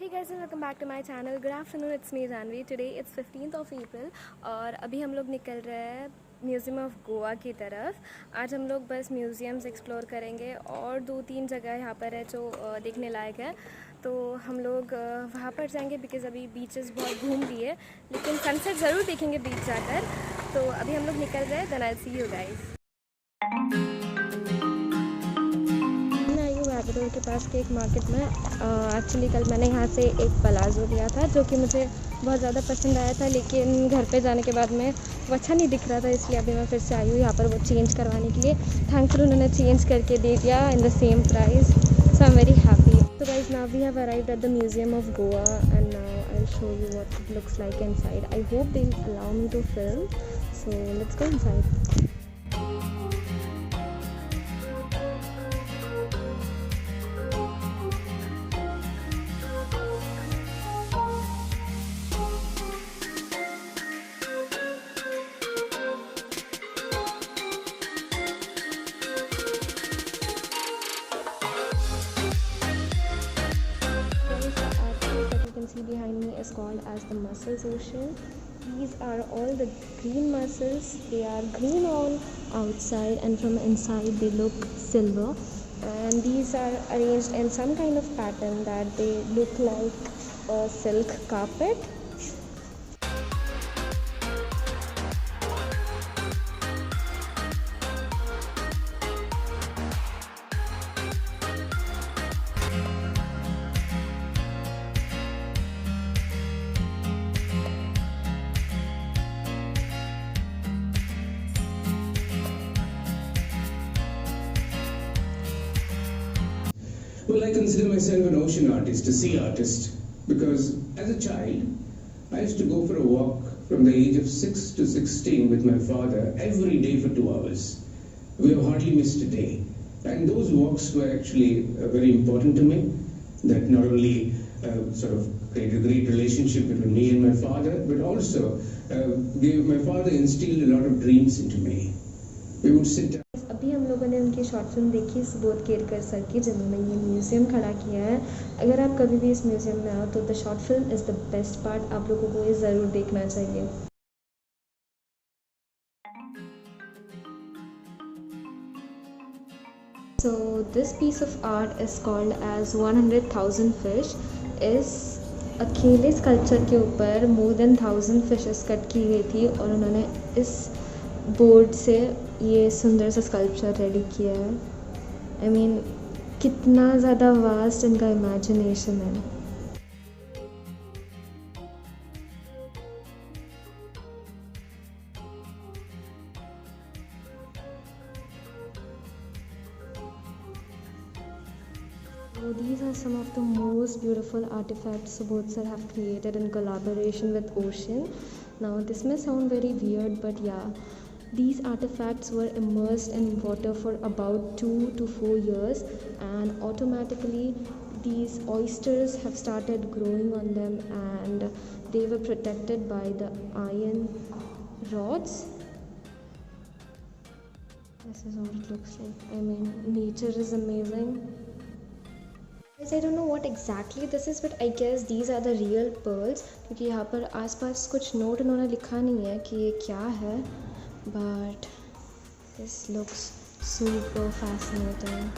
Hey guys and welcome back to my channel. Good afternoon, it's me Janvi. Today it's 15th of April और अभी हम लोग निकल रहे हैं म्यूज़ियम ऑफ गोवा की तरफ। आज हम लोग बस म्यूज़ियम्स एक्सप्लोर करेंगे और 2-3 जगह यहाँ पर है जो देखने लायक है। तो हम लोग वहाँ पर जाएंगे बिकॉज़ अभी बीचेस बहुत घूम लिए, लेकिन सनसेट ज़रूर देखेंगे बीच जाकर। तो अभी हम लोग निकल रहे हैं। Then I see you guys. Road के पास के एक मार्केट में एक्चुअली कल मैंने यहाँ से एक पलाज़ो लिया था जो कि मुझे बहुत ज़्यादा पसंद आया था, लेकिन घर पे जाने के बाद में वो अच्छा नहीं दिख रहा था, इसलिए अभी मैं फिर से आई हूँ यहाँ पर वो चेंज करवाने के लिए। थैंकफुल उन्होंने चेंज करके दे दिया in the same price, so I am very happy. So guys, now we have arrived at the Museum of Goa and now I'll show you what it looks like inside. I hope they'll allow me to film, so let's go inside. See behind me is called as the mussels ocean. These are all the green mussels. They are green on outside and from inside they look silver, and these are arranged in some kind of pattern that they look like a silk carpet. Well, I consider myself an ocean artist, a sea artist, because as a child, I used to go for a walk from the age of 6 to 16 with my father every day for 2 hours. We have hardly missed a day. And those walks were actually very important to me, that not only sort of created a great relationship between me and my father, but also my father instilled a lot of dreams into me. We would sit down. अभी हम लोगों ने उनकी short film देखी Subodh Kerkar sir की, जिन्होंने ये museum खड़ा किया है। अगर आप कभी भी इस म्यूज़ियम में आओ तो the short film is the best part, आप लोगों को ये ज़रूर देखना चाहिए। So this piece of art is called as 100,000 fish. इस अकेले स्कल्पचर के ऊपर more than 1000 फिशेस कट की गई थी और उन्होंने इस बोर्ड से ये सुंदर सा स्कल्पचर रेडी किया है। आई मीन कितना ज़्यादा वास्ट इनका इमेजिनेशन है। So these are some of the most beautiful artifacts Subodh sir have created in collaboration with Ocean. Now this may sound very weird, but yeah, these artifacts were immersed in water for about 2 to 4 years, and automatically these oysters have started growing on them, and they were protected by the iron rods. This is what it looks like. I mean, nature is amazing. Guys, I don't know what exactly this is, but I guess these are the real pearls, क्योंकि यहाँ पर आसपास कुछ note उन्होंने लिखा नहीं है कि ये क्या है, but this looks super fascinating.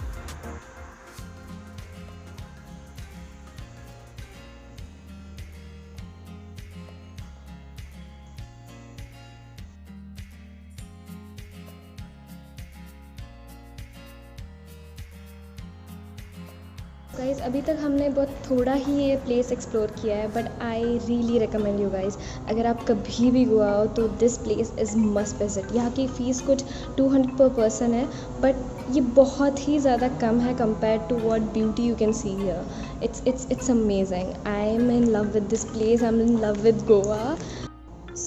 Guys अभी तक हमने बहुत थोड़ा ही ये प्लेस एक्सप्लोर किया है, but I really recommend you guys, अगर आप कभी भी गोवा हो तो this place is must visit. यहाँ की फ़ीस कुछ 200 पर पर्सन है, बट ये बहुत ही ज़्यादा कम है compare to what beauty you can see here. It's amazing. I am in love with this place, I am in love with Goa.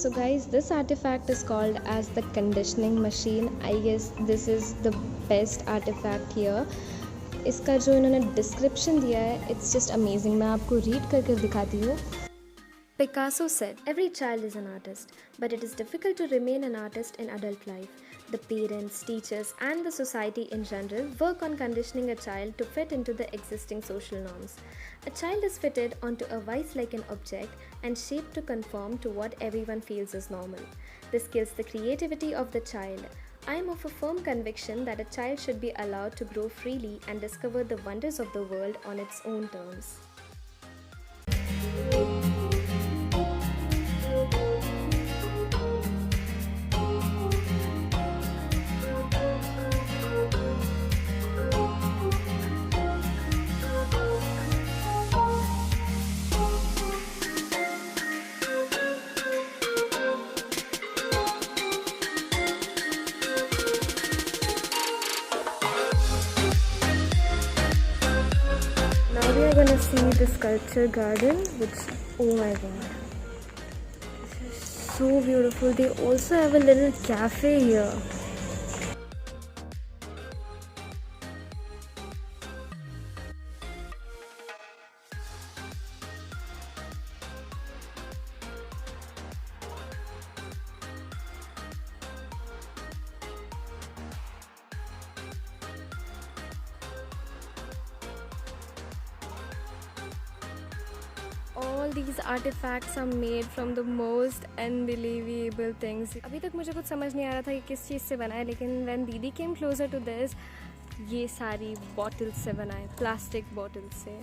So guys, this artifact is called as the conditioning machine. I guess this is the best artifact here. इसका जो इन्होंने description दिया है, it's just amazing. मैं आपको read करके दिखाती हूँ। Picasso said, "Every child is an artist, but it is difficult to remain an artist in adult life. The parents, teachers, and the society in general work on conditioning a child to fit into the existing social norms. A child is fitted onto a vise like an object and shaped to conform to what everyone feels is normal. This kills the creativity of the child. I am of a firm conviction that a child should be allowed to grow freely and discover the wonders of the world on its own terms. Now we are gonna see the sculpture garden, which, oh my god, this is so beautiful. They also have a little cafe here. All these artifacts are made from the most unbelievable things. अभी तक मुझे कुछ समझ नहीं आ रहा था कि किस चीज़ से बना है, लेकिन when दीदी came closer to this, ये सारी bottles से बना है, plastic bottles से.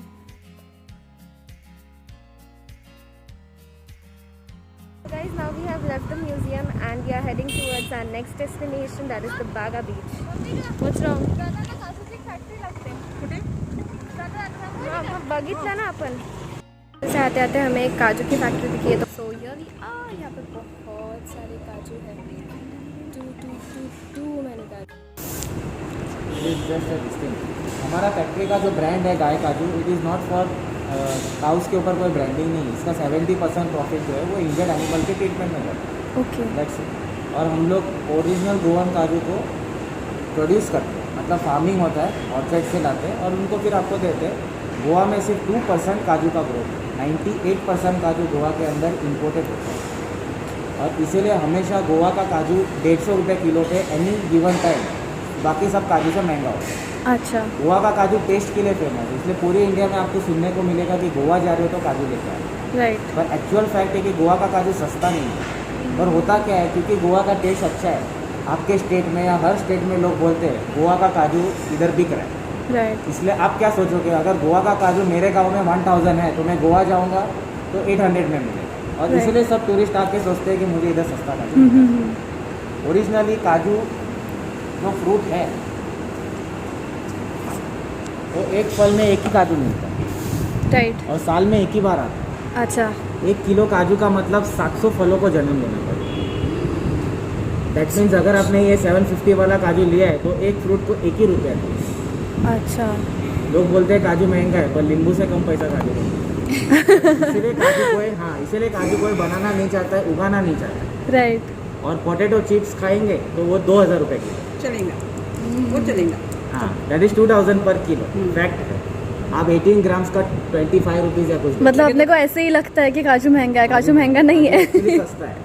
So guys, now we have left the museum and we are heading towards our next destination, that is the Baga beach. What's wrong? बघितला ना आपण. से आते आते हमें एक काजू की फैक्ट्री दिखी है, तो सो यहाँ पे बहुत सारे काजू हैं. टू मैंने काजू. हमारा फैक्ट्री का जो ब्रांड है गाय काजू, it is not for cows के ऊपर कोई ब्रांडिंग नहीं. इसका 70% प्रॉफिट जो है वो इंजर्ड एनिमल के ट्रीटमेंट में जाता है. ओके. That's it. और हम लोग ओरिजिनल गोवन काजू को प्रोड्यूस करते हैं, मतलब फार्मिंग होता है, ऑर्चर्ड से लाते हैं और उनको फिर आपको देते हैं. गोवा में सिर्फ 2% काजू का ग्रोथ है. 98% काजू गोवा के अंदर इंपोर्टेड होता है. और इसीलिए हमेशा गोवा का काजू 150 रुपये किलो पे एनी गिवन टाइम, बाकी सब काजू से महंगा होता है. अच्छा. गोवा का काजू टेस्ट के लिए फेमस है, इसलिए पूरी इंडिया में आपको सुनने को मिलेगा कि गोवा जा रहे हो तो काजू लेके आए. राइट. पर एक्चुअल फैक्ट है कि गोवा का काजू सस्ता नहीं है. और होता क्या है, क्योंकि गोवा का टेस्ट अच्छा है, आपके स्टेट में या हर स्टेट में लोग बोलते हैं गोवा का काजू इधर बिक रहा है. राइट. इसलिए आप क्या सोचोगे, अगर गोवा का काजू मेरे गांव में 1000 है तो मैं गोवा जाऊंगा तो 800 में मिलेगा. और इसलिए सब टूरिस्ट आके सोचते हैं कि मुझे इधर सस्ता काजू. ओरिजिनली काजू जो फ्रूट है वो एक फल में एक ही काजू मिलता है. राइट. और साल में एक ही बार आता है. अच्छा. 1 किलो काजू का मतलब 700 फलों को जन्म देना पड़ेगा. दैट मीन्स अगर आपने ये 750 वाला काजू लिया है तो एक फ्रूट को 1 ही रुपया है. अच्छा. लोग बोलते हैं काजू महंगा है, पर नींबू से कम पैसा काजू का. इसीलिए काजू कोई बनाना नहीं चाहता है, उगाना नहीं चाहता है. राइट. और पोटैटो चिप्स खाएंगे तो वो 2000 रुपये किलो चलेगा, वो चलेगा. हाँ, दैट इज 2000 पर किलो. फैक्ट है. आप 18 ग्राम्स का 25 रुपीज़ या कुछ, मतलब अपने को ऐसे ही लगता है कि काजू महंगा है, काजू महंगा नहीं है. सस्ता है.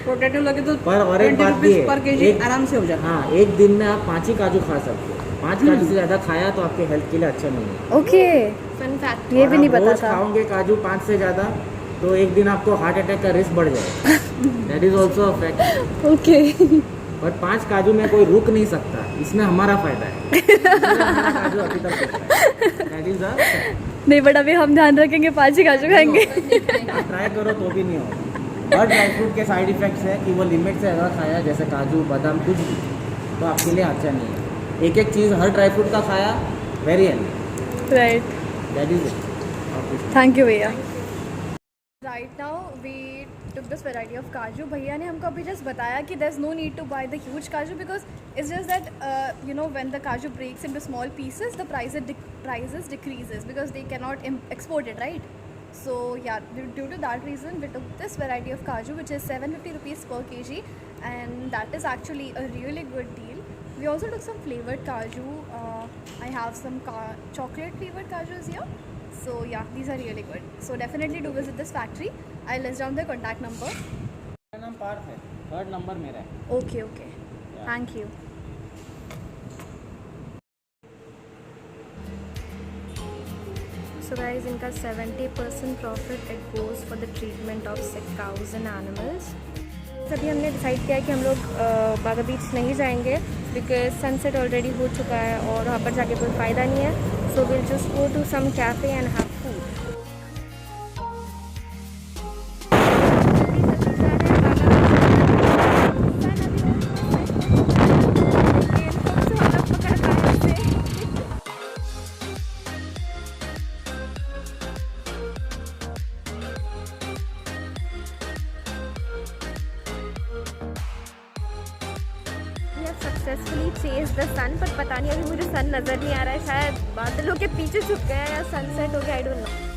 पोटैटो लगे तो पर और एक 20 बात भी रुपीस है, पर केजी आराम से हो जाता है. हाँ, एक दिन में आप 5 ही काजू खा सकते हो. 5 काजू से ज़्यादा खाया तो आपके हेल्थ के लिए अच्छा नहीं है. ओके. फन फैक्ट, ये भी नहीं पता था. खाओगे काजू 5 से ज़्यादा तो एक दिन आपको हार्ट अटैक का रिस्क बढ़ जाएगा. That is also a fact. Okay. But 5 काजू में कोई रुक नहीं सकता, इसमें हमारा फायदा है. हमारा काजू अभी तक रुकता है. दैट इज अ नहीं, बट अभी हम ध्यान रखेंगे, 5 ही काजू खाएंगे. आप ट्राई करो तो भी नहीं होगा. हर ड्राई फ्रूट के साइड इफेक्ट्स है कि वो लिमिट से ज़्यादा खाया, जैसे काजू बादाम कुछ भी, तो आपके लिए अच्छा नहीं है. एक एक चीज़ हर ड्राई फ्रूट का खाया very healthy. Right. That is it. Thank you भैया. Right now we took this variety of काजू. भैया ने हमको अभी जस्ट बताया कि there's no need to buy the huge काजू because it's just that when the काजू breaks into small pieces, the prices decreases because they cannot export it, right? So yeah, due to that reason we took this variety of काजू which is 750 rupees per kg, and that is actually a really good deal. We also took some flavored काजू. I have some chocolate flavored काजूs here. So yeah, these are really good. So definitely do visit this factory. I'll list down their contact number. मेरा नाम पार्थ है, 3rd number मेरा है. Okay, okay. Thank you. So guys, इनका 70% profit it goes for the treatment of sick cause and animals. अभी हमने decide किया है कि हम लोग बागा बीच नहीं जाएंगे बिकॉज सनसेट ऑलरेडी हो चुका है और वहाँ पर जाके कोई फ़ायदा नहीं है। So will just go to some cafe and have food. Successfully chase the sun, पर पता नहीं अभी मुझे सन नज़र नहीं आ रहा है, शायद बादलों के पीछे छुप गया है या सनसेट हो गया, आई डोंट नो।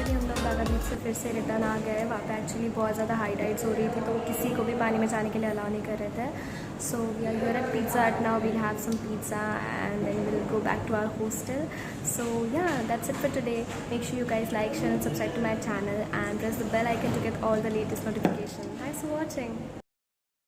हम लोग बागा बीच से फिर से रिटर्न आ गए। वहाँ पे एक्चुअली बहुत ज़्यादा हाई टाइड्स हो रही थी तो किसी को भी पानी में जाने के लिए अलाउ नहीं कर रहे थे। So we are here at Pizza Hut now, we'll have some pizza and then will go back to our hostel. So yeah, that's it for today. Make sure you guys like, share and subscribe to my channel and press the bell icon to get all the latest notifications. Thanks for watching.